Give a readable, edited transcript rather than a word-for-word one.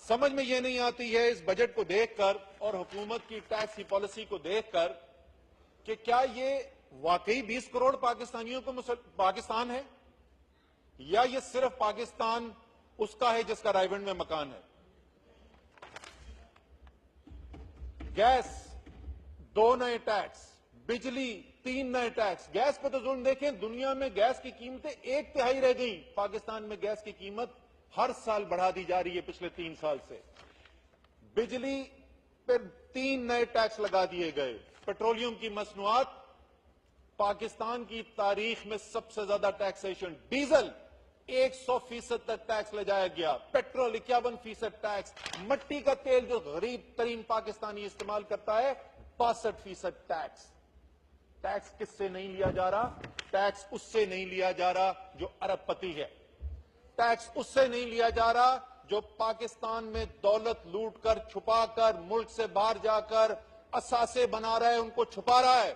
سمجھ میں یہ نہیں آتی ہے اس بجٹ کو دیکھ کر اور حکومت کی ٹیکس کی پالیسی کو دیکھ کر کہ کیا یہ واقعی 20 کروڑ پاکستانیوں کو پاکستان ہے یا یہ صرف پاکستان اس کا ہے جس کا رائیونڈ میں مکان ہے. گیس 2 نئے ٹیکس, بجلی 3 نئے ٹیکس. گیس پہ تو ظلم دیکھیں, دنیا میں گیس کی قیمتیں 1/3 رہ گئیں, پاکستان میں گیس کی قیمت ہر سال بڑھا دی جا رہی ہے پچھلے 3 سال سے. بجلی پہ 3 نئے ٹیکس لگا دیے گئے. پیٹرولیم کی مصنوعات پاکستان کی تاریخ میں سب سے زیادہ ٹیکسیشن. ڈیزل 100% تک ٹیکس لے جایا گیا. Petrol 51% tax. مٹی کا تیل جو غریب ترین پاکستانی استعمال کرتا ہے 62% ٹیکس. ٹیکس کس سے نہیں لیا جا رہا؟ ٹیکس اس سے نہیں لیا جا رہا جو ارب پتی ہے. ٹیکس اس سے نہیں لیا جا رہا جو پاکستان میں دولت لوٹ کر چھپا کر ملک سے باہر جا کر اثاثے بنا رہا ہے, ان کو چھپا رہا ہے.